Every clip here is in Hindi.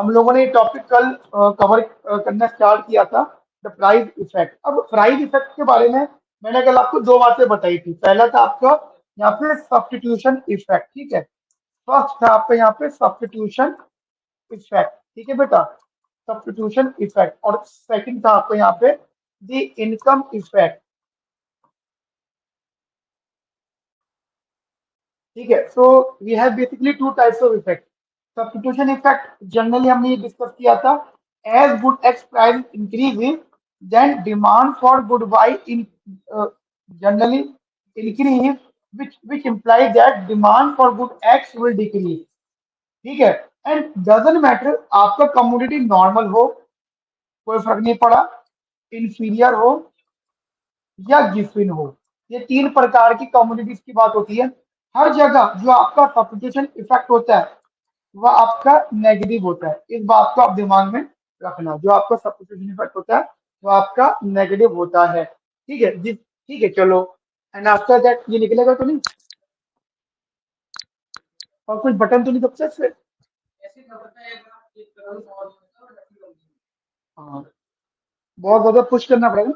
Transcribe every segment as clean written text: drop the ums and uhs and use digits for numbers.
हम लोगों ने ये टॉपिक कल कवर करना स्टार्ट किया था, द प्राइस इफेक्ट। अब प्राइस इफेक्ट के बारे में मैंने कल आपको दो बातें बताई थी। पहला था आपका यहाँ पे सब्स्टिट्यूशन इफेक्ट, ठीक है। फर्स्ट था आपका यहाँ पे सब्स्टिट्यूशन इफेक्ट, ठीक है बेटा, सब्स्टिट्यूशन इफेक्ट। और सेकंड था आपका यहाँ पे द इनकम इफेक्ट, ठीक है। So we have basically two types of effect. Substitution effect generally हमने ये डिस्कस किया था, as good X price increase then demand for good by in generally increase, which implies that demand for good X will decrease, ठीक है। एंड डजंट मैटर आपका कमोडिटी नॉर्मल हो, कोई फर्क नहीं पड़ा, इंफीरियर हो या गिफिन हो, ये तीन प्रकार की कमोडिटीज की बात होती है। हर जगह जो आपका सब्स्टिट्यूशन इफेक्ट होता है वह आपका नेगेटिव होता है। इस बात को आप दिमाग में रखना, जो आपका सब्स्टिट्यूशन इफेक्ट होता है वो आपका नेगेटिव होता है, ठीक है जी, ठीक है। चलो, एंड आफ्टर दैट ये निकलेगा तो नहीं, और कुछ बटन तो नहीं दबता इससे? हाँ, बहुत ज्यादा पुश करना पड़ेगा,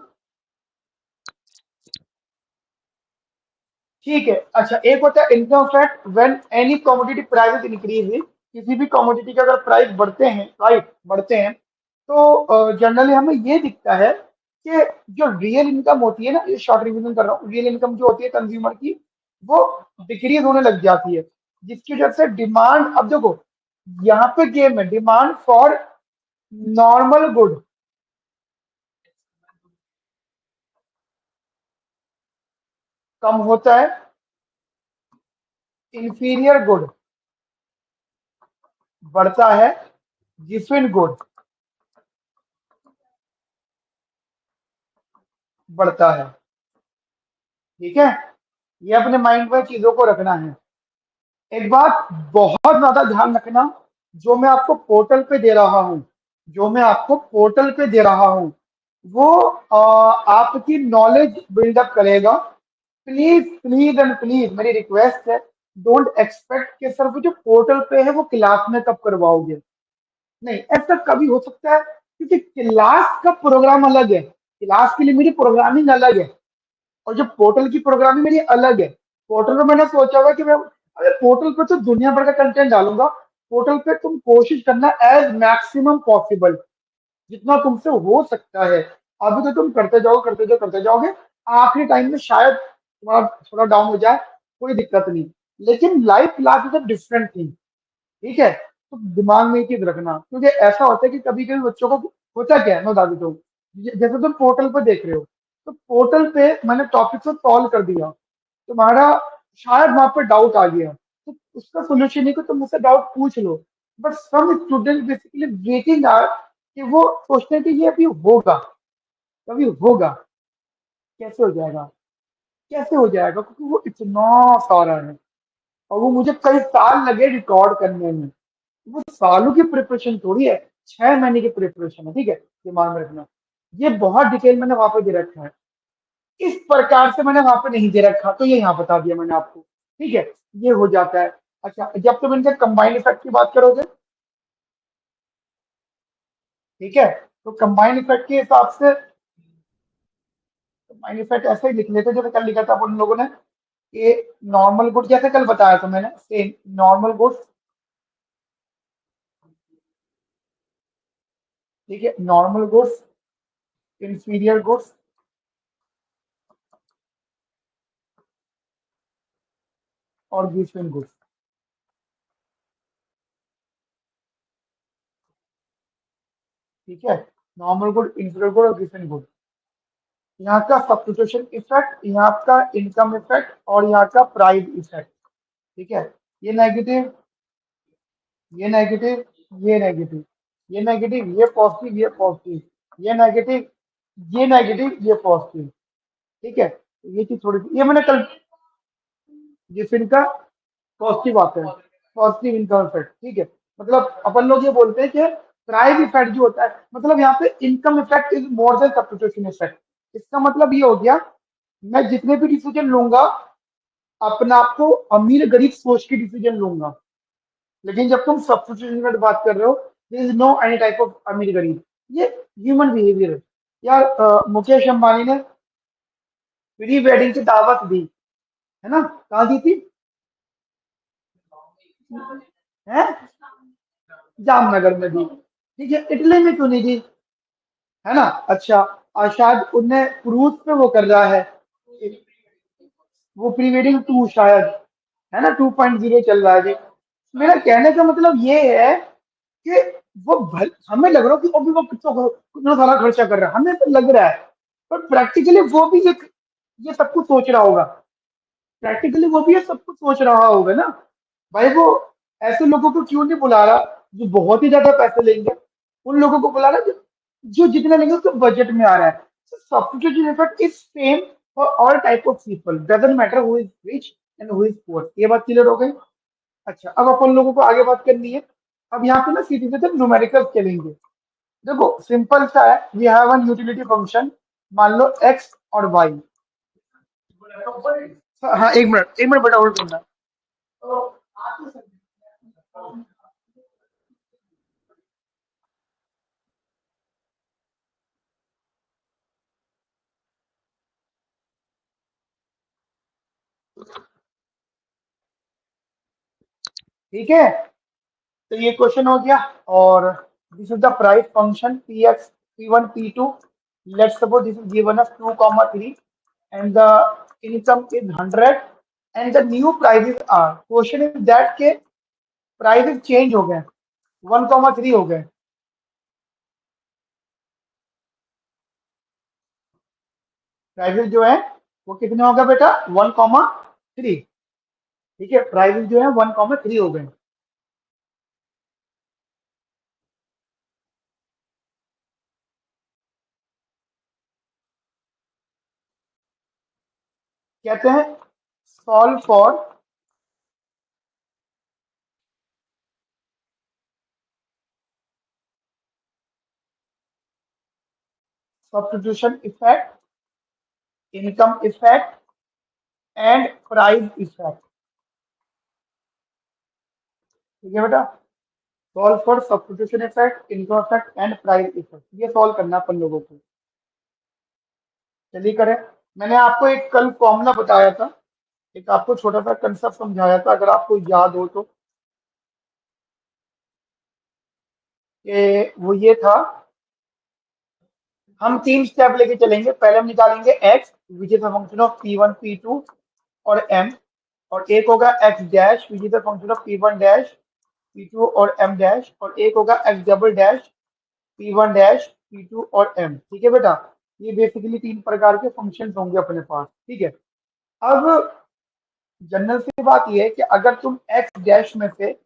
ठीक है। अच्छा, एक होता है income fact, when any commodity price increase, किसी भी कमोडिटी के अगर प्राइस बढ़ते हैं, राइट, बढ़ते हैं, तो जनरली हमें ये दिखता है कि जो रियल इनकम होती है ना, ये शॉर्ट रिवीजन कर रहा हूँ, रियल इनकम जो होती है कंज्यूमर की, वो डिक्रीज होने लग जाती है, जिसकी वजह से डिमांड, अब देखो यहाँ पे गेम है, demand for normal good come होता है, इंफीरियर गुड बढ़ता है, गिफिन गुड बढ़ता है, ठीक है। ये अपने माइंड में चीजों को रखना है। एक बात बहुत ज्यादा ध्यान रखना, जो मैं आपको पोर्टल पे दे रहा हूँ, जो मैं आपको पोर्टल पे दे रहा हूँ, वो आपकी नॉलेज बिल्डअप करेगा। प्लीज प्लीज एंड प्लीज मेरी रिक्वेस्ट है, डोंट एक्सपेक्ट कि सिर्फ जो पोर्टल पे है वो क्लास में कब करवाओगे। नहीं, ऐसा कभी हो सकता है, क्योंकि क्लास का प्रोग्राम अलग है, क्लास के लिए मेरी प्रोग्रामिंग अलग है, और जो पोर्टल की प्रोग्रामिंग मेरी अलग है। पोर्टल पे मैंने सोचा हुआ कि मैं, अरे पोर्टल पे तो दुनिया भर का कंटेंट डालूंगा। पोर्टल पे तुम कोशिश करना एज मैक्सिमम पॉसिबल, जितना तुमसे हो सकता है। अभी तो तुम करते जाओ करते जाओ करते जाओगे, आखिरी टाइम में शायद तुम्हारा थोड़ा डाउन हो जाए, कोई दिक्कत नहीं। लेकिन live class is a different thing, ठीक है। तो दिमाग में ये चीज रखना, क्योंकि ऐसा होता है कि कभी कभी बच्चों को होता क्या है, मैं बता देता हूँ। जैसे तुम पोर्टल पर देख रहे हो, तो पोर्टल पे मैंने टॉपिक को सॉल्व कर दिया, तुम्हारा शायद वहां पर डाउट आ गया, तो उसका सोल्यूशन है कि तुम मुझसे डाउट पूछ लो। But some student basically waiting are, कि वो सोचते हैं कि ये अभी होगा, कभी होगा, कैसे हो जाएगा, कैसे हो जाएगा, क्योंकि वो इतना सारा है, और वो मुझे कई साल लगे रिकॉर्ड करने में। वो सालों की प्रिपरेशन थोड़ी है, 6 महीने की प्रिपरेशन है, ठीक है, दिमाग में रखना। ये बहुत डिटेल मैंने वहां पे दे रखा है, इस प्रकार से मैंने वहां पे नहीं दे रखा, तो ये यहाँ बता दिया मैंने आपको, ठीक है। ये हो जाता है। अच्छा, जब तुम इनके कंबाइंड इफेक्ट की बात करोगे, ठीक है, तो कंबाइंड इफेक्ट के हिसाब से कंबाइंड इफेक्ट ऐसे ही लिख लेते, जैसे कल लिखा था अपन लोगों ने, कि नॉर्मल गुड, जैसे कल बताया था मैंने, सेम नॉर्मल गुड्स, ठीक है, नॉर्मल गुड्स, इंफीरियर गुड्स और गिफ्ट गुड्स, ठीक है। नॉर्मल गुड, इंफीरियर गुड और गिफ्ट गुड, यहाँ का सब्स्टिट्यूशन इफेक्ट, यहाँ का इनकम इफेक्ट और यहाँ का प्राइस इफेक्ट, ठीक है। ये नेगेटिव, ये नेगेटिव, ये नेगेटिव, ये नेगेटिव, ये पॉजिटिव, ये पॉजिटिव, ये नेगेटिव, ये नेगेटिव, ये पॉजिटिव, ठीक है। ये चीज थोड़ी सी, ये मैंने कल, जिस इनका पॉजिटिव आता है, पॉजिटिव इनकम इफेक्ट, ठीक है। मतलब अपन लोग ये बोलते हैं कि प्राइस इफेक्ट जो होता है, मतलब यहाँ पे income effect is more than substitution effect. इसका मतलब ये हो गया, मैं जितने भी डिसीजन लूंगा, अपने आप को अमीर गरीब सोच के डिसीजन लूंगा। लेकिन जब तुम सब्स्टिट्यूशन की बात कर रहे हो, there is no any type of अमीर गरीब। ये ह्यूमन बिहेवियर है यार। मुकेश अंबानी ने प्री वेडिंग की दावत दी, है ना? कहाँ दी थी? है, जामनगर में दी। ठीक है, इटली में क्यों नहीं दी? है ना? अच्छा, शायद उनने क्रूज पे वो कर रहा है, वो प्री वेडिंग टू शायद, है ना? 2.0 चल रहा है जी। मेरा कहने का मतलब ये है कि हमें लग रहा है कि अभी वो कितना सारा खर्चा कर रहा है, हमें तो लग रहा है, पर प्रैक्टिकली वो भी ये सब कुछ सोच रहा होगा। प्रैक्टिकली वो भी ये सब कुछ सोच रहा होगा ना। भाई वो ऐसे लोगों को क्यों नहीं बुला रहा जो बहुत ही ज्यादा पैसे लेंगे? उन लोगों को बुला रहा जो जो जितना लेंगे उसके बजट में आ रहा है। Substitution effect is same for all type of people, doesn't matter who is rich and who is poor. ये बात क्लियर हो गई? अच्छा, अब अपन लोगों को आगे बात करनी है। अब यहाँ पे ना सीधे सीधे न्यूमेरिकल चलेंगे। देखो सिंपल सा है, we have an utility function, मान लो एक्स और वाई। हाँ, एक मिनट बेटा होल्ड करना। ठीक है, तो ये क्वेश्चन हो गया। और this is the price function P X P one P two. Let's suppose this is given us 2,3 and the income is 100 and the new prices are. Question is that के प्राइजेस चेंज हो गए, 1,3 हो गए। प्राइजेस जो है वो कितने हो गए बेटा? 1,3। ठीक है, प्राइजेस जो है 1,3 हो गए। कहते हैं solve for substitution effect, income effect and price effect. ठीक है बेटा, solve for substitution effect, income effect and price effect, ये सॉल्व करना अपन लोगों को। चलिए करें। मैंने आपको एक कल फॉर्मूला बताया था, एक आपको छोटा सा कंसेप्ट समझाया था, अगर आपको याद हो तो। कि वो ये था, हम तीन स्टेप लेके चलेंगे। पहले हम निकालेंगे X which is function of P one P two और एम, और एक होगा X dash which is function of P one dash P two और एम डैश, और एक होगा X double dash P one dash P two और एम। ठीक है बेटा, ये बेसिकली तीन प्रकार के फंक्शन होंगे अपने पास। ठीक है, अब जनरल सी बात यह है कि अगर तुम एक्स डैश में से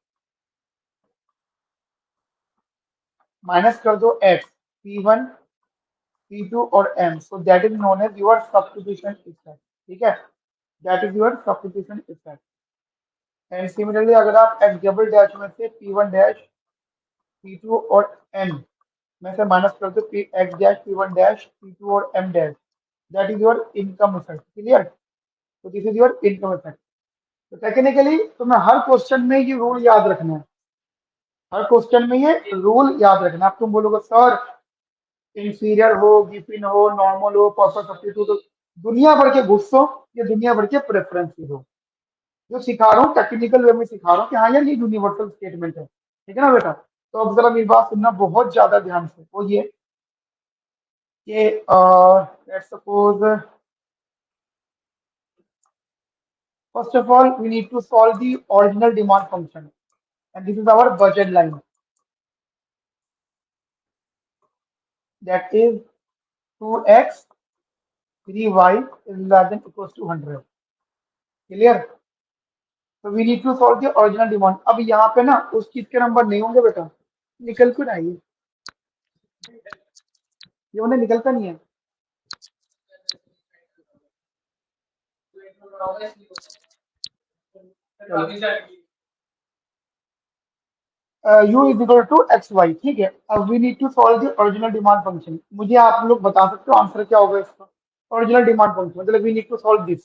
माइनस कर दो X P one P two और M, so that is known as your substitution effect. ठीक है, that is your substitution effect. And similarly अगर आप एक्स डबल डैश में से P one dash P two और एम में से माइनस कर दो P X dash P one dash P two और M dash, that is your income effect. Clear? तो this is your income effect. तो टेक्निकली तुम्हें हर क्वेश्चन में ये रूल याद रखना है, हर क्वेश्चन में ये रूल याद रखना। अब तुम बोलोगे सर इंफीरियर हो, गिफिन हो, नॉर्मल हो, परफेक्ट सब्स्टिट्यूट हो, दुनिया भर के गुस्सो, ये दुनिया भर के प्रेफरेंसेस हो, जो सिखा रहा हूँ टेक्निकल वे में सिखा रहा हूँ कि हाँ यार ये यूनिवर्सल स्टेटमेंट है। ठीक है ना बेटा? तो अब जरा मेरी बात सुनना बहुत ज्यादा ध्यान से। वो ये कि let's suppose first of all we need to solve the original demand function and this is our budget line, that is 2x 3y is less than equals to 100। Clear? तो we need to solve the original demand. अब यहाँ पे ना उस चीज के नंबर नहीं होंगे बेटा, निकल क्यों आइए, ये उन्हें निकलता नहीं है। U is equal to X Y. ठीक है, अब we need to solve the original demand function. मुझे आप लोग बता सकते हो आंसर क्या होगा इसका? ओरिजिनल डिमांड फंक्शन मतलब we need to solve this,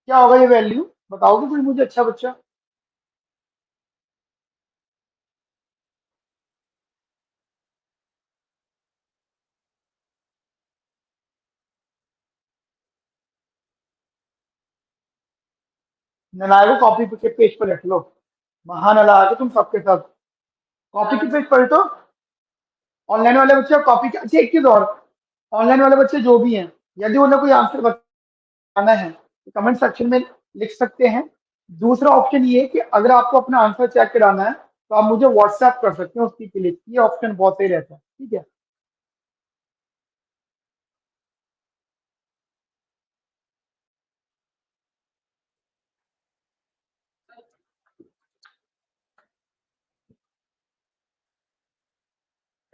क्या होगा ये वैल्यू? बताओगे कोई मुझे अच्छा बच्चा? नालायक को कॉपी के पेज पर रख लो। महानालायक तुम सबके सब कॉपी के पेज पर तो ऑनलाइन वाले बच्चे कॉपी के। अच्छा एक चीज और, ऑनलाइन वाले बच्चे जो भी हैं, यदि उन्हें कोई आंसर बताना है तो कमेंट सेक्शन में लिख सकते हैं। दूसरा ऑप्शन ये है कि अगर आपको अपना आंसर चेक कराना है तो आप मुझे व्हाट्सएप कर सकते हैं उसकी क्लिक, ये ऑप्शन बहुत सही रहता है। ठीक है,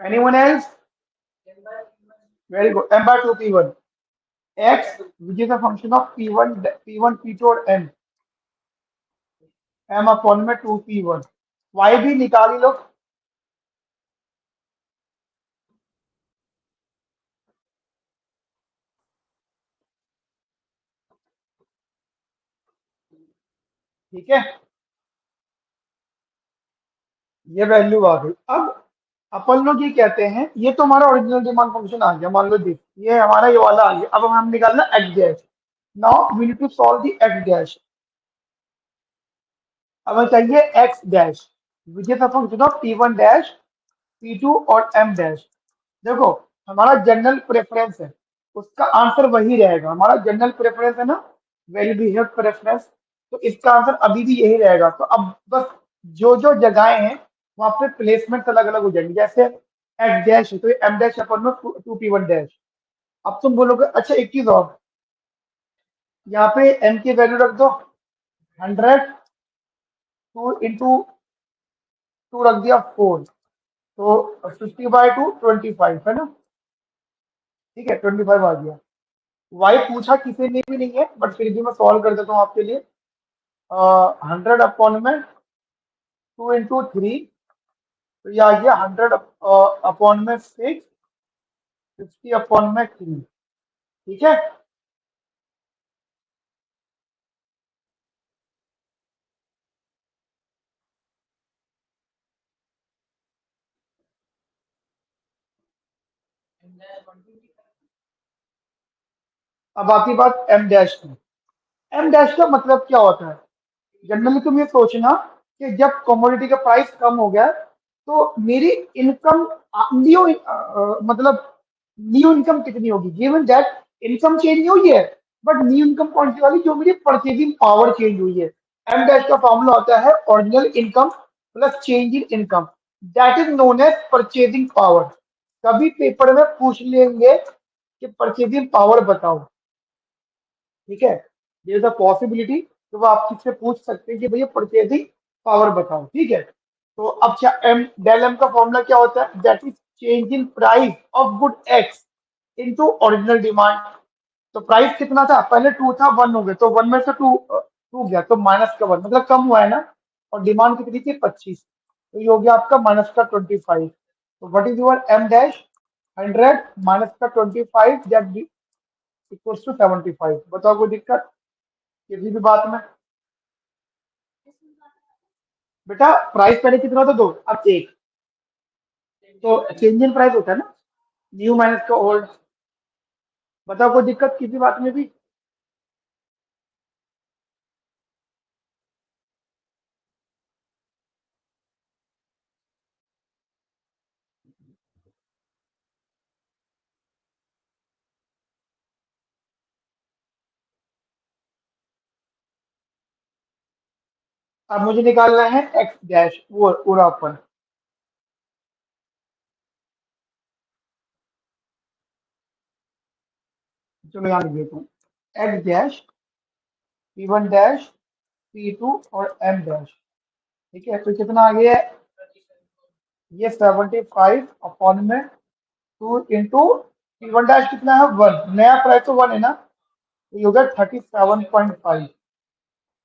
anyone else? Very good, m by 2 p1 x which is a function of p1 p2 और m अपॉन में 2 p1 y भी निकाल ही लो। ठीक है, ये वैल्यू आ गई। अब अपन लोग ये कहते हैं ये तो हमारा ओरिजिनल डिमांड फंक्शन आ गया, मान लो दिस, ये हमारा ये वाला आ गया। अब हम निकालना X dash. Now we need to solve the X dash. अब हमें चाहिए X dash which is a function of p1 dash p2 और m डैश। देखो, हमारा जनरल प्रेफरेंस है, उसका आंसर वही रहेगा। हमारा जनरल प्रेफरेंस है ना, वेरी बिहेव प्रेफरेंस, तो इसका आंसर अभी भी यही रहेगा। तो अब बस जो जो जगहें हैं वहां पे प्लेसमेंट अलग अलग हो जाएंगी। जैसे एक्स डैश है तो ये एम डैश अपन में 2p1 डैश। अब तुम बोलोगे अच्छा एक चीज और, यहाँ पे एम की वैल्यू रख दो 100, 2 रख दिया 4, तो 50/2 25 है ना। ठीक है, 25 आ गया। वाई पूछा किसी ने भी नहीं है, बट फिर भी मैं सॉल्व कर देता हूँ आपके लिए। 100 अपॉन में 2 × 3, तो ये आ गया 100 अपॉन में 6, 50 अपॉन में 3। ठीक है, अब आती बात एम डैश की। एम डैश का मतलब क्या होता है? जनरली तुम ये सोचना कि जब कमोडिटी का प्राइस कम हो गया तो मेरी इनकम, न्यू मतलब न्यू इनकम कितनी होगी, गिवन दैट इनकम चेंज नहीं हुई है, बट न्यू इनकम कौन सी वाली, जो मेरी परचेजिंग पावर चेंज हुई है। एम डैश का फॉर्मूला होता है original income plus change in income, that is known as purchasing power. कभी पेपर में पूछ लेंगे कि परचेजिंग पावर बताओ। ठीक है, देयर इज अ पॉसिबिलिटी कि वो आप किससे पूछ सकते हैं कि भैया परचेजिंग पावर बताओ। ठीक है, तो अब क्या एम डेल एम का फॉर्मूला क्या होता है, that is change in price of good x into original demand. तो प्राइस कितना था पहले, 2 था, 1 हो गया, तो 1 में से 2 गया तो -1, मतलब कम हुआ है ना। और डिमांड कितनी थी 25, तो ये हो गया आपका -25। तो what is your M dash, 100 -25 that equals to 75। बताओ कोई दिक्कत किसी भी बात में? बेटा प्राइस पहले कितना था, 2, अब 1, तो चेंज इन प्राइस होता है ना, न्यू माइनस का ओल्ड। बताओ कोई दिक्कत किसी बात में भी? अब मुझे निकालना है एक्स डैश, वो पूरा ओपन। चलो यहाँ लिख देता हूँ, x dash p1 dash p2 और m डैश। ठीक है, तो कितना आ गया है, ये 75 अपॉन में 2 इंटू p1 डैश कितना है 1, नया प्राइस तो 1 है ना, तो ये होगा 37.5।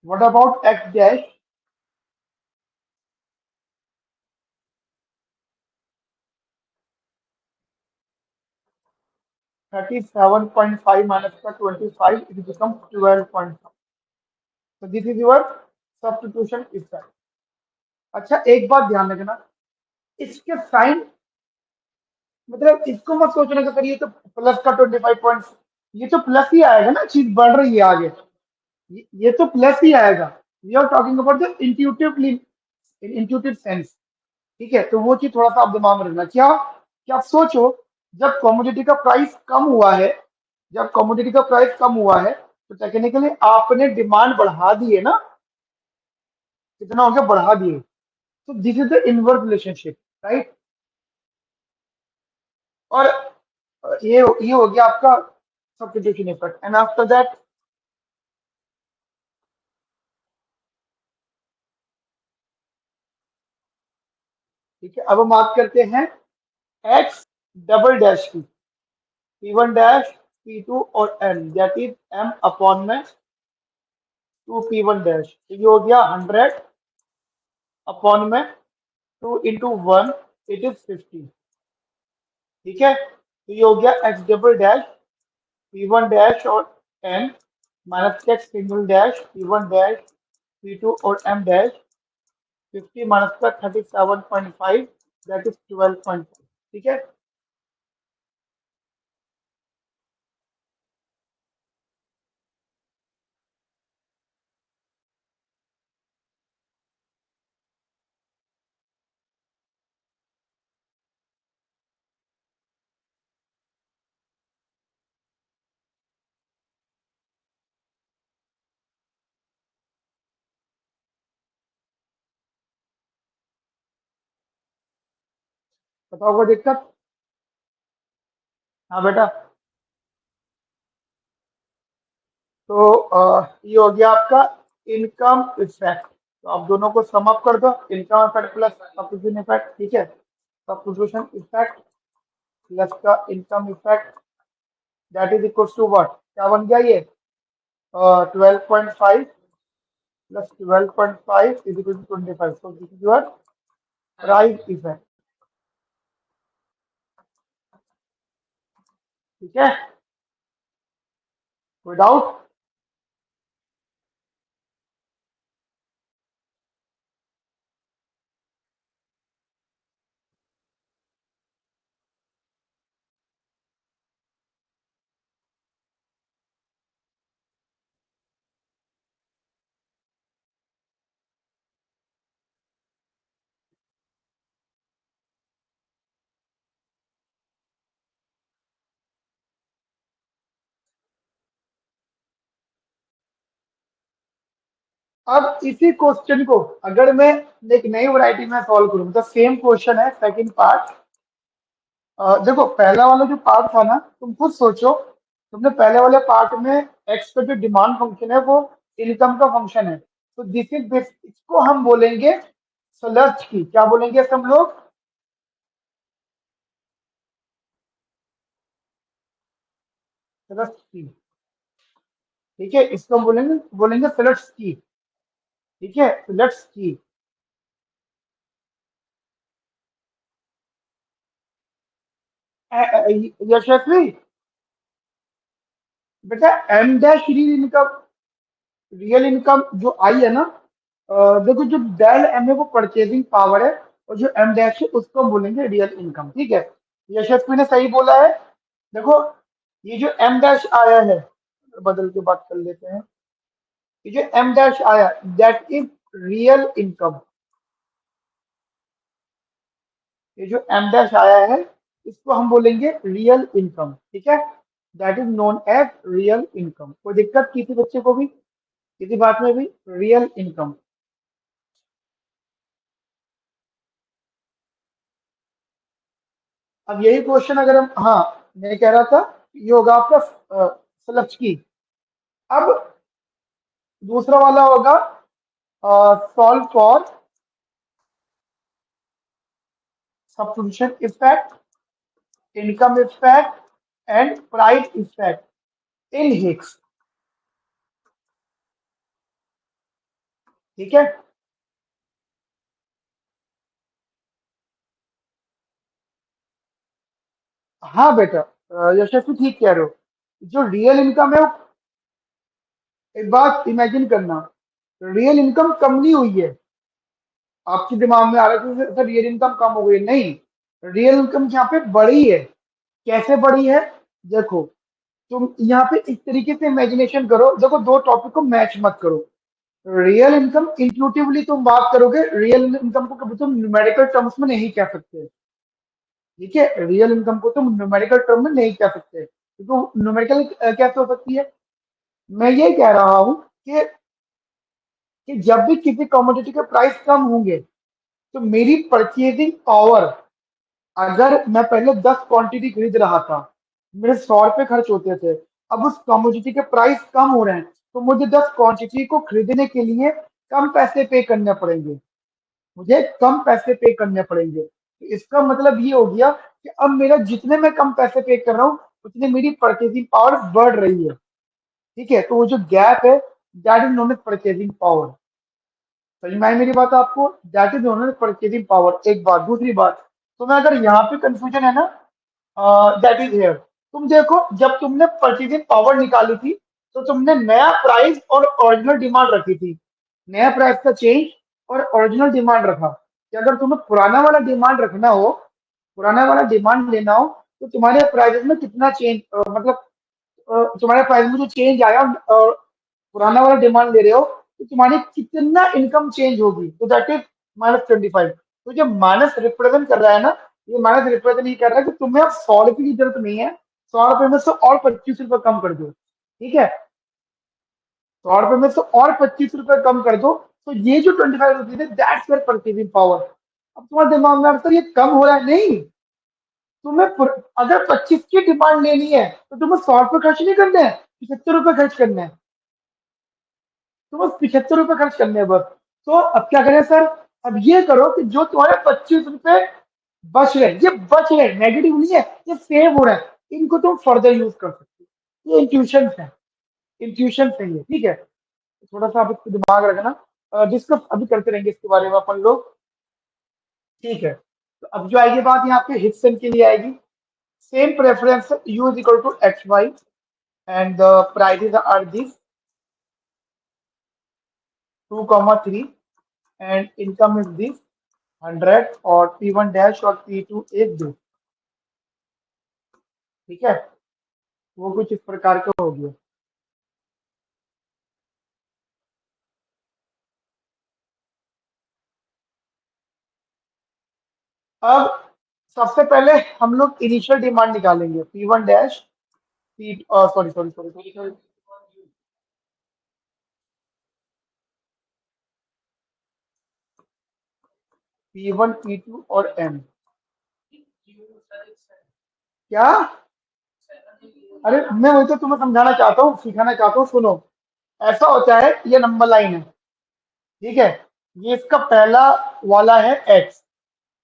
What about x dash? 37.5 minus का 25, it becomes 12.5। So this is your substitution is that। अच्छा एक बात ध्यान रखना, इसके साइन, मतलब इसको मत सोचना कि सर ये तो प्लस का 25 पॉइंट, ये तो प्लस ही आएगा ना, चीज बढ़ रही है आगे, ये तो प्लस ही आएगा। We are talking about the intuitively, in intuitive sense. ठीक है, तो वो चीज थोड़ा सा आप दिमाग में रखना। क्या क्या आप सोचो, जब कमोडिटी का प्राइस कम हुआ है, जब कमोडिटी का प्राइस कम हुआ है, तो टेक्निकली आपने डिमांड बढ़ा दी है ना, कितना हो गया, बढ़ा दिए। तो this is the inverse relationship, right. और ये हो गया आपका substitution effect. And after that, ठीक है, अब हम बात करते हैं एक्स डबल डैश की, P1 डैश, P2 और M, that is M upon में 2P1 डैश। तो ये हो गया 100 अपॉन में 2 into 1, इट इज 50। ठीक है, तो ये हो गया x double dash P1 dash और M minus x single dash P1 dash P2 और M डैश 50 माइनस का 37.5, दैट इज 12.5। ठीक है, बताओ कोई दिक्कत। हाँ बेटा। तो ये हो गया आपका इनकम इफेक्ट। तो आप दोनों को सम अप कर दो, income effect plus substitution effect. ठीक है, सब्स्टिट्यूशन इफेक्ट प्लस का income effect, that is equal to what, क्या बन गया ये, 12.5 plus 12.5 is equal to 25। So this is your price effect. ठीक है, कोई डाउट। अब इसी क्वेश्चन को अगर मैं एक नई वैरायटी में सॉल्व करूं, तो सेम क्वेश्चन है, सेकंड पार्ट। देखो पहला वाला जो पार्ट था ना, तुम खुद सोचो, तुमने पहले वाले पार्ट में एक्स का जो डिमांड फंक्शन है वो इनकम का फंक्शन है। तो दिस इज दिस, इसको हम बोलेंगे स्लर्च की। क्या बोलेंगे इसे हम लोग, स्लर्च की। ठीक है, इसको हम बोलेंगे बोलेंगे स्लर्च की। ठीक है, स्लर्च की। यशस्वी, बेटा एम डैश रियल इनकम जो आई है ना, देखो जो डेल एम है वो परचेजिंग पावर है, और जो एम डैश है उसको हम बोलेंगे रियल इनकम। ठीक है, यशस्वी ने सही बोला है। देखो ये जो एम डैश आया है, बदल के बात कर लेते हैं, ये जो एम डैश आया, दैट इज रियल इनकम। ये जो एम डैश आया है, इसको हम बोलेंगे रियल इनकम। ठीक है, that is known as real income. कोई दिक्कत किसी बच्चे को भी किसी बात में भी, रियल इनकम। अब यही क्वेश्चन अगर हम, हाँ मैं कह रहा था, ये होगा आपका सलक्ष की। अब दूसरा वाला होगा solve for substitution effect, income effect and price effect in Hicks. ठीक है, हाँ बेटा, यशस्वी ठीक कह रहे हो। जो रियल इनकम है वो, एक बात इमेजिन करना, रियल इनकम कम नहीं हुई है। आपके दिमाग में आ रहा है कि सर रियल इनकम कम हो गई है। नहीं, रियल इनकम यहाँ पे बढ़ी है। कैसे बढ़ी है, देखो, तुम यहाँ पे इस तरीके से इमेजिनेशन करो। देखो दो टॉपिक को मैच मत करो। रियल इनकम इंट्यूटिवली तुम बात करोगे, रियल इनकम को कभी तुम न्यूमेरिकल टर्म्स में नहीं कह सकते। ठीक है, रियल इनकम को तुम न्यूमेरिकल टर्म में नहीं कह सकते, क्योंकि न्यूमेरिकल कैसे हो सकती है। मैं ये कह रहा हूं कि जब भी किसी कमोडिटी के प्राइस कम होंगे तो मेरी परचेजिंग पावर, अगर मैं पहले 10 क्वांटिटी खरीद रहा था, मेरे 100 रुपए खर्च होते थे, अब उस कमोडिटी के प्राइस कम हो रहे हैं, तो मुझे 10 क्वांटिटी को खरीदने के लिए कम पैसे पे करने पड़ेंगे, मुझे कम पैसे पे करने पड़ेंगे। तो इसका मतलब ये हो गया कि अब मेरा जितने मैं कम पैसे पे कर रहा हूँ, उतनी मेरी परचेजिंग पावर बढ़ रही है। ठीक है, तो वो जो गैप है, that is known as purchasing power. समझ में आई मेरी बात आपको, that is known as purchasing power. एक बात, दूसरी बात, तो मैं अगर यहाँ पे कंफ्यूजन है ना, दैट इज हेयर। तुम देखो, जब तुमने परचेजिंग पावर निकाली थी, तो तुमने नया प्राइस और ओरिजिनल डिमांड रखी थी, नया प्राइस का चेंज और ओरिजिनल डिमांड रखा कि अगर तुम्हें पुराना वाला डिमांड रखना हो, पुराना वाला डिमांड लेना हो, तो तुम्हारे प्राइसेस में कितना चेंज, मतलब तुम्हारे प्राइस में जो चेंज आया, पुराना वाला डिमांड ले रहे हो, तो तुम्हारी कितना इनकम चेंज होगी, तो दैट इज -25। तो जो माइनस रिप्रेजेंट कर रहा है ना, ये माइनस रिप्रेजेंट ये कर रहा है कि तुम्हें अब 100 रुपए की जरूरत नहीं है, 100 रुपए में से और 25 रुपए कम कर दो। ठीक है, 100 रुपए में से और 25 रुपए कम कर दो, तो ये जो 25 रुपीज है, दैट्स योर परचेजिंग पावर। अब तुम्हारे दिमाग में सर ये कम हो रहा है, नहीं, अगर 25 की डिमांड लेनी है, तो तुम्हें 100 रुपए खर्च नहीं करने हैं, 75 रुपए खर्च करने हैं, तो बस 75 रुपए खर्च करने हैं बस। तो अब क्या करें सर, अब ये करो कि जो तुम्हारे 25 रुपए बच रहे हैं, ये बच रहे हैं, नेगेटिव नहीं है, ये सेव हो रहा है, इनको तुम फर्दर यूज कर सकते हो। ये इंट्यूशन है, इंट्यूशन सही है। ठीक है, थोड़ा सा आप इसको दिमाग रखना, डिस्कस अभी करते रहेंगे इसके बारे में अपन लोग। ठीक है, तो अब जो आएगी बात यहाँ पे हिक्सन के लिए आएगी। Same preference, u is equal to X Y, and the prices are this 2, 3, and income is this 100, और P1 डैश और P2 एक दो। ठीक है, वो कुछ इस प्रकार का हो गया। अब सबसे पहले हम लोग इनिशियल डिमांड निकालेंगे, P1 dash, P sorry sorry sorry sorry, P1 P2 और M। क्या, अरे मैं वही तो तुम्हें समझाना चाहता हूँ, सिखाना चाहता हूँ, सुनो। ऐसा होता है, ये नंबर लाइन है। ठीक है, ये इसका पहला वाला है x,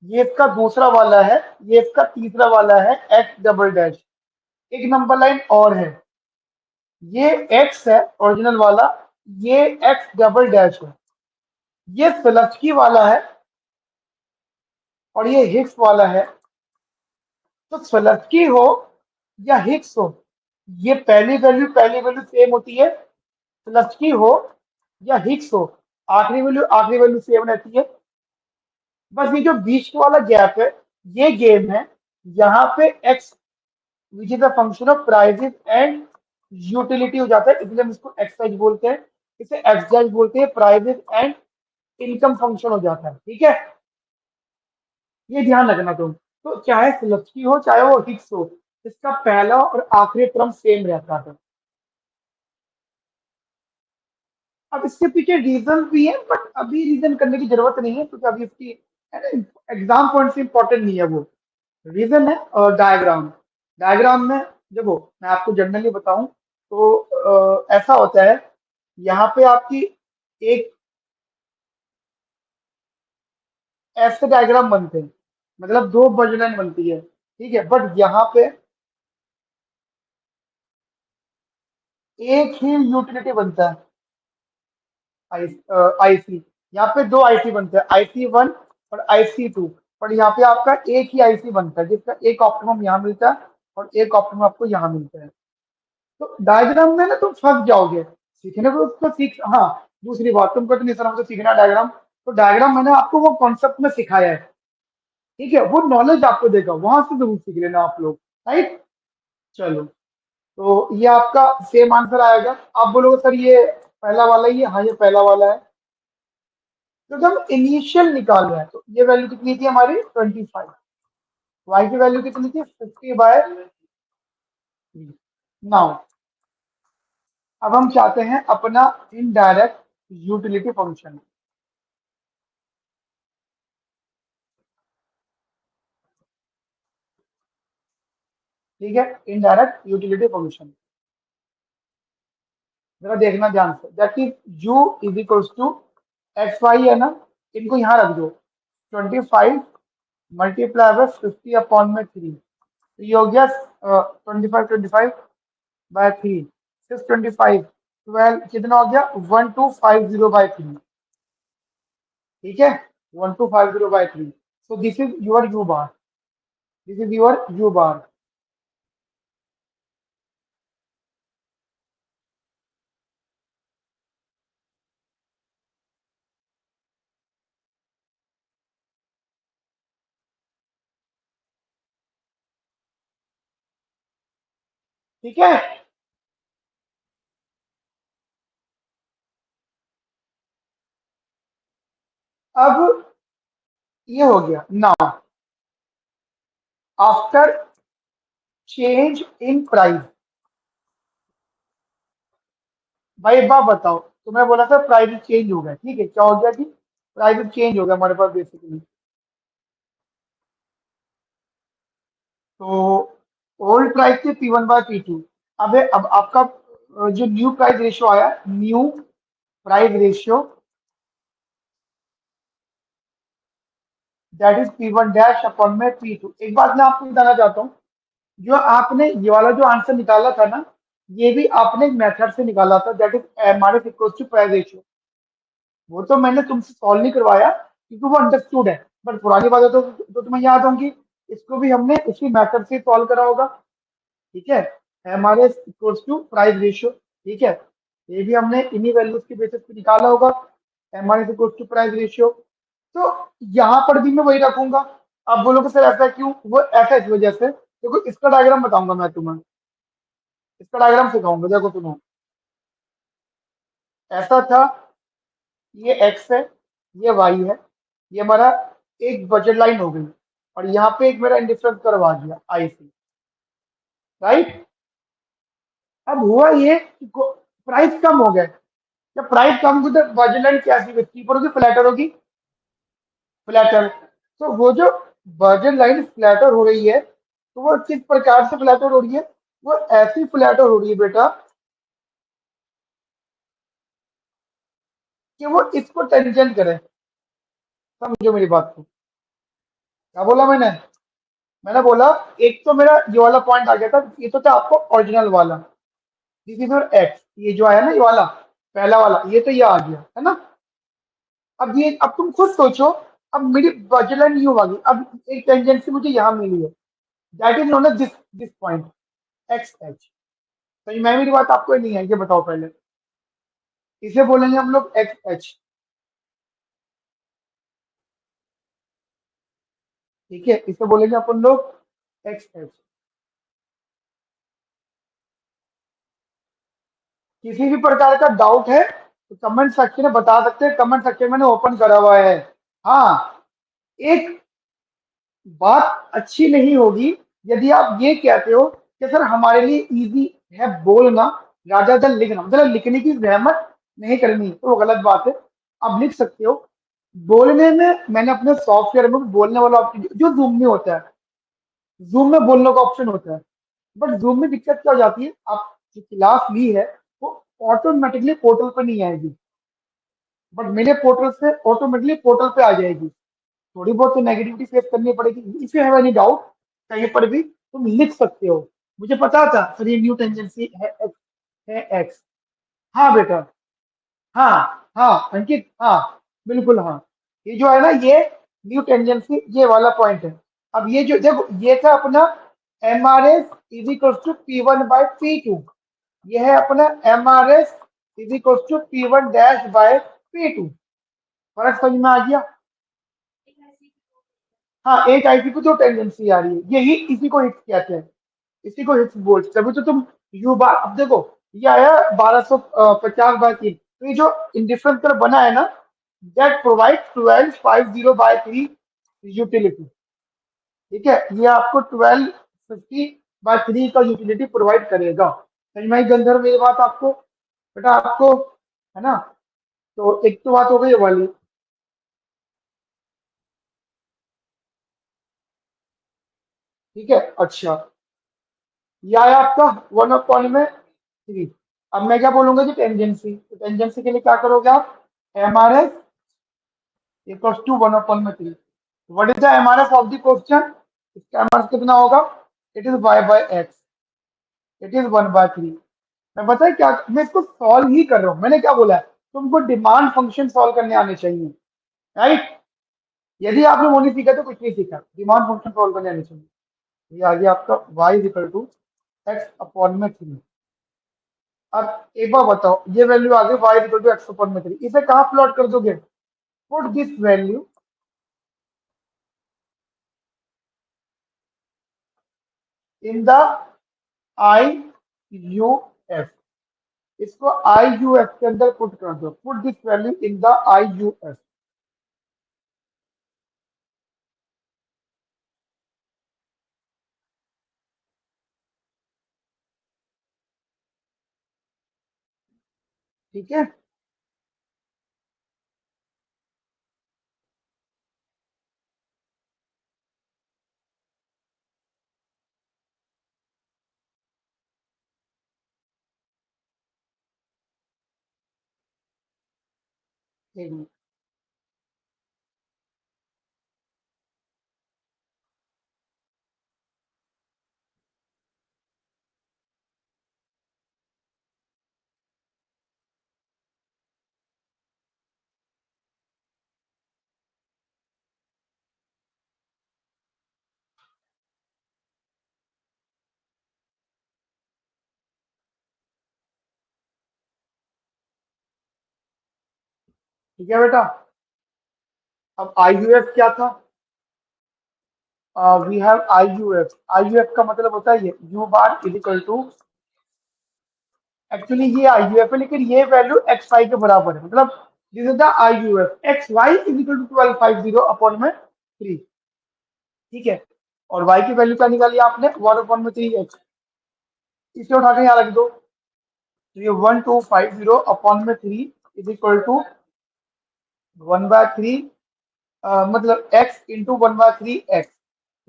ये इसका दूसरा वाला है, ये इसका तीसरा वाला है x डबल डैश। एक नंबर लाइन और है, ये x है ओरिजिनल वाला, ये x डबल डैश है, ये स्लचकी वाला है, और ये हिक्स वाला है। तो स्लचकी हो या हिक्स हो, ये पहली वैल्यू सेम होती है। स्लचकी हो या हिक्स हो, आखिरी वैल्यू सेम रहती है। बस ये जो बीच वाला गैप है, ये गेम है। यहाँ पे x which is the function of prices and utility हो जाता है, इसलिए हम इसको एक्स बोलते हैं, इसे एक्स बोलते हैं, प्राइजेस एंड इनकम फंक्शन हो जाता है। ठीक है, ये ध्यान रखना तुम। तो चाहे सिलेक्टी हो चाहे वो हिक्स हो, इसका पहला और आखिरी क्रम सेम रहता है। अब इसके पीछे रीजन भी है, बट अभी रीजन करने की जरूरत नहीं है, क्योंकि अभी इसकी एग्जाम पॉइंट से इंपॉर्टेंट नहीं है वो। रीजन है और डायग्राम। डायग्राम में देखो, मैं आपको जनरली बताऊं तो ऐसा होता है, यहाँ पे आपकी एक ऐसे डायग्राम बनते हैं, मतलब दो बजलाइन बनती है। ठीक है, बट यहाँ पे एक ही यूटिलिटी बनता है, आई आईसी। यहाँ पे दो आईसी बनते हैं, IC1 और IC2, पर यहाँ पे आपका एक ही आईसी बनता है, जिसका एक ऑप्टिमम यहाँ मिलता है और एक ऑप्टिमम आपको यहाँ मिलता है। तो डायग्राम में ना तुम फंस जाओगे, सीखने को उसको सीख, हाँ। दूसरी बात, तुमको तो नहीं सर हमको सीखना डायग्राम, तो डायग्राम मैंने आपको वो कॉन्सेप्ट में सिखाया है। ठीक है, वो नॉलेज आपको देगा, वहां से जरूर सीख लेना आप लोग। राइट, चलो, तो ये आपका सेम आंसर आएगा। आप बोलोगे सर ये पहला वाला ही है, हाँ ये पहला वाला है। तो जब हम इनिशियल निकाल रहे हैं तो ये वैल्यू कितनी थी हमारी 25, वाई की वैल्यू कितनी थी 50/3। नाउ अब हम चाहते हैं अपना इनडायरेक्ट यूटिलिटी फंक्शन। ठीक है, इनडायरेक्ट यूटिलिटी फंक्शन जरा देखना ध्यान से, that is u is equals to X Y है ना, इनको यहाँ रख दो। 25 मल्टीप्लाई बाय 50/3, तो ये हो गया 25/3, 625, 12 कितना हो गया 1250/3। ठीक है, 1250/3। So this is your U bar, this is your U bar. ठीक है, अब ये हो गया। Now after change in price, भाई एक बात बताओ, तुम्हें बोला था प्राइस चेंज हो गया, ठीक है, क्या हो गया कि प्राइस चेंज हो गया हमारे पास बेसिकली। तो ओल्ड प्राइस थे P1/P2, अब आपका जो न्यू प्राइस रेशियो आया, new price ratio, that is P1 dash upon में P2। एक बात मैं आपको बताना चाहता हूँ, जो आपने ये वाला जो आंसर निकाला था ना, ये भी आपने एक मेथड से निकाला था, that is MRS equals to price ratio. वो तो मैंने तुमसे सॉल्व नहीं करवाया क्योंकि वो अंडरस्टूड है, बट पुरानी बातें तो तुम्हें याद होंगी। इसको भी हमने इसी मेथड से सॉल्व करा होगा। ठीक है, MRS equals to price ratio. ठीक है, ये भी हमने इन्हीं वैल्यूज के बेसिस पे निकाला होगा, MRS equals to price ratio. तो यहाँ पर भी मैं वही रखूंगा। आप बोलोगे सर ऐसा क्यों, वो ऐसा इस वजह से, देखो इसका डायग्राम बताऊंगा मैं तुम्हें, इसका डायग्राम सिखाऊंगा, देखो सुनो। ऐसा था, ये एक्स है, ये वाई है, ये हमारा एक बजट लाइन हो गई, और यहाँ पे एक मेरा इंडिफरेंस करवा दिया आई से, राइट। अब हुआ ये कि प्राइस कम हो गया, जब प्राइस कम होगी तो बजट लाइन कैसी चीपर होगी, फ्लैटर होगी, फ्लैटर। तो वो जो बजट लाइन फ्लैटर हो रही है, तो वो किस प्रकार से फ्लैटर हो रही है, वो ऐसी फ्लैटर हो रही है बेटा कि वो इसको टेंजेंट करे। समझो मेरी बात को, क्या बोला मैंने, मैंने बोला एक तो मेरा ये वाला पॉइंट आ गया था, ये तो था आपको ओरिजिनल वाला, दिस इज योर एक्स, ये जो आया ना ये वाला पहला वाला, ये तो ये आ गया है ना। अब ये, अब तुम खुद सोचो, अब मेरी बजट लाइन यू आ गई, अब एक टेंजेंसी मुझे यहाँ मिली है, that is known as this this point X H. तो मैं, मेरी बात आपको नहीं है, ये बताओ पहले, इसे बोलेंगे हम लोग एक्स एच। ठीक है, इसे बोलेंगे अपन लोग एक्स एच। किसी भी प्रकार का डाउट है तो कमेंट सेक्शन में बता सकते हैं, कमेंट सेक्शन मैंने ओपन करा हुआ है। हाँ, एक बात अच्छी नहीं होगी यदि आप ये कहते हो कि सर हमारे लिए इजी है बोलना राजा दल लिखना, मतलब लिखने की जहमत नहीं करनी, तो वो गलत बात है। आप लिख सकते हो, बोलने में मैंने अपने सॉफ्टवेयर में भी बोलने वाला ऑप्शन जो जूम में होता है, जूम में बोलने का ऑप्शन होता है, बट जूम में दिक्कत क्या हो जाती है, आप जो क्लास ली है वो ऑटोमेटिकली पोर्टल पर नहीं आएगी, बट मेरे पोर्टल से ऑटोमेटिकली पोर्टल पे आ जाएगी। थोड़ी बहुत तो नेगेटिविटी फेस करनी पड़ेगी। If you have any doubt कहीं पर भी तुम लिख सकते हो। मुझे पता था सर ये न्यू टेंजेंसी है एक्स। हाँ बेटा, हाँ, हाँ अंकित, हाँ बिल्कुल, हाँ ये जो है ना ये न्यू टेंजेंसी ये वाला पॉइंट है। अब ये जो देखो ये था अपना M R S is equal to P1/P2, ये है अपना M R S is equal to P1 dash by P2। फर्क समझ में आ गया। हाँ, एक आईपी पे दो टेंडेंसी आ रही है, यही इसी को हिट्स कहते हैं, इसी को हिट्स बोलते हैं। तभी तो तुम यू बार, अब देखो ये आया 1250/3, तो ये जो इंडिफरेंस कर्व बना है ना, दैट प्रोवाइड 1250/3 यूटिलिटी। ठीक है, ये आपको 1250/3 का यूटिलिटी प्रोवाइड करेगा। समझ में आई गंधर्व मेरी बात आपको? बेटा आपको, है ना? तो एक तो बात हो गई ये वाली। ठीक है, अच्छा, ये आया आपका 1/3। अब मैं क्या बोलूंगा जी, टेंजेंसी। तो टेंजेंसी के लिए क्या करोगे आप? MRS equals to 1/3। What is the MRS of the question? इसका MRS कितना होगा? It is y/x, it is 1/3। मैं बताया क्या, मैं इसको सॉल्व ही कर रहा हूं। मैंने क्या बोला है, तुमको डिमांड फंक्शन सॉल्व करने आने चाहिए, राइट? यदि आपने वो नहीं सीखा तो कुछ नहीं सीखा, डिमांड फंक्शन सॉल्व करने आने चाहिए। ये आ गया आपका y is equal to x/3। अब एक बार बताओ, ये वैल्यू आ गई y इक्वल टू x/3, इसे कहाँ प्लॉट कर दोगे? Put this value in the IUF। इसको IUF के अंदर पुट कर दो, put this value in the IUF। ठीक है, एक मिनट। ठीक है बेटा, अब IUF क्या था? We have IUF। IUF का मतलब होता है ये U bar is equal to, actually ये IUF है लेकिन ये वैल्यू XY के बराबर है, मतलब this is the IUF। XY is equal to 1250/3। ठीक है, और Y की वैल्यू क्या निकाली आपने? 1/3x। इसे उठा के यहाँ रख दो, तो ये 1250/3 इज इक्वल टू 1/3, मतलब x इंटू 1/3x।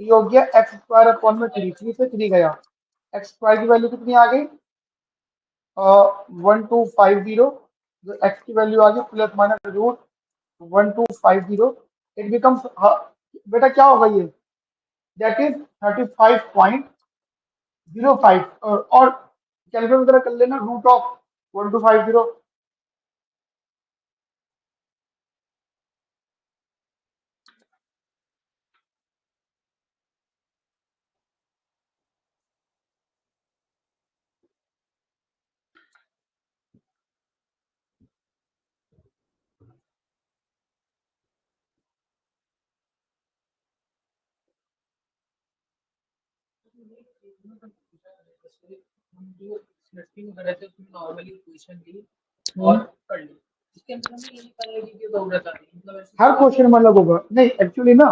ये हो गया x² 3 से 3 गया, एक्स स्क्वायर की वैल्यू कितनी आ गई? 1250, जो x की वैल्यू आ गई plus minus root 1250। It becomes, बेटा क्या होगा ये? दैट इज 35.05। और कैलकुलेट वगैरह कर लेना, रूट ऑफ 1250। हर क्वेश्चन में अलग होगा नहीं, एक्चुअली ना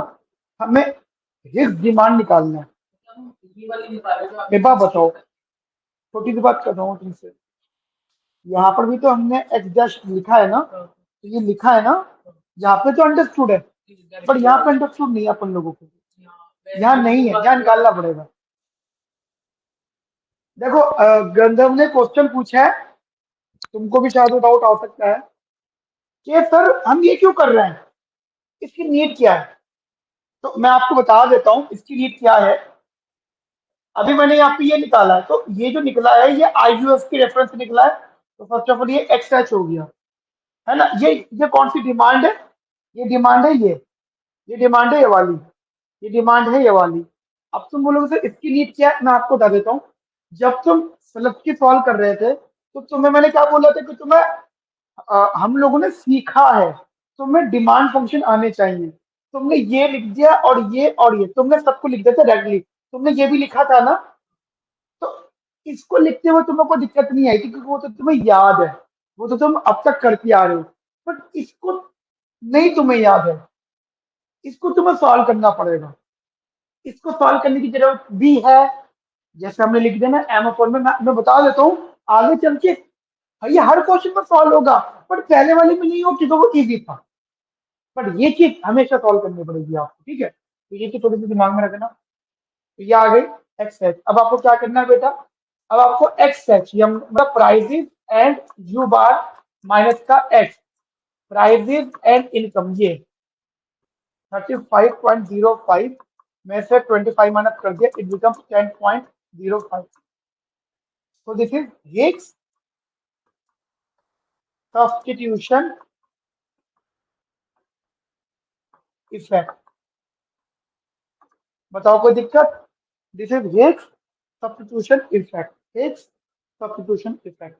हमें रिस्क डिमांड निकालना है। एक बात बताओ, छोटी सी बात कर रहा हूँ तुमसे, यहाँ पर भी तो हमने एक्स डैश लिखा है ना, तो ये लिखा है ना, यहाँ पे तो अंडरस्टूड है, बट यहाँ पे अंडरस्टूड नहीं है अपन लोगों को, यहाँ नहीं है, यहाँ निकालना पड़ेगा। देखो गंधर्व ने क्वेश्चन पूछा है, तुमको भी शायद डाउट आ सकता है कि सर हम ये क्यों कर रहे हैं, इसकी नीड क्या है? तो मैं आपको बता देता हूँ इसकी नीड क्या है। अभी मैंने यहाँ पे ये निकाला है, तो ये जो निकला है ये IUF की रेफरेंस से निकला है। तो फर्स्ट ऑफ ऑल ये एक्स एच हो गया, है ना? ये कौन सी डिमांड है? ये डिमांड है ये डिमांड है ये वाली, ये डिमांड है ये वाली। अब तुम बोलोगे सर इसकी नीड क्या है, मैं आपको बता देता हूँ। जब तुम स्लग की सॉल्व कर रहे थे तो तुम्हें मैंने क्या बोला था कि तुम्हें हम लोगों ने सीखा है, तुम्हें डिमांड फंक्शन आने चाहिए। तुमने ये लिख दिया और ये तुमने सबको लिख दिया था डायरेक्टली, तुमने ये भी लिखा था ना, तो इसको लिखते हुए तुम्हें कोई दिक्कत नहीं आई थी क्योंकि वो तो तुम्हें याद है। वो तो तुम अब तक करती आ रहे हो, बट इसको नहीं तुम्हें याद है, इसको तुम्हें सॉल्व करना पड़ेगा। इसको सॉल्व करने की जरूरत भी है। जैसे हमने लिख दिया ना एम में, मैं बता देता हूँ आगे चल के भैया हर क्वेश्चन में सॉल्व होगा, बट पहले वाले में नहीं हो कि तो वो इजी था। बट ये चीज हमेशा सॉल्व करनी पड़ेगी आपको, ठीक है, तो ये चीज थोड़ी सी दिमाग में रखना। तो ये आ गई एक्स एच। अब आपको क्या करना है बेटा, अब आपको एक्स एच या मतलब prices and U bar minus का एक्स, प्राइजेस एंड इनकम, ये 35.05 में से 25 माइनस कर दिया, it becomes 10.05। So this is Higgs substitution effect। बताओ कोई दिक्कत? This is Higgs substitution effect। Higgs substitution effect।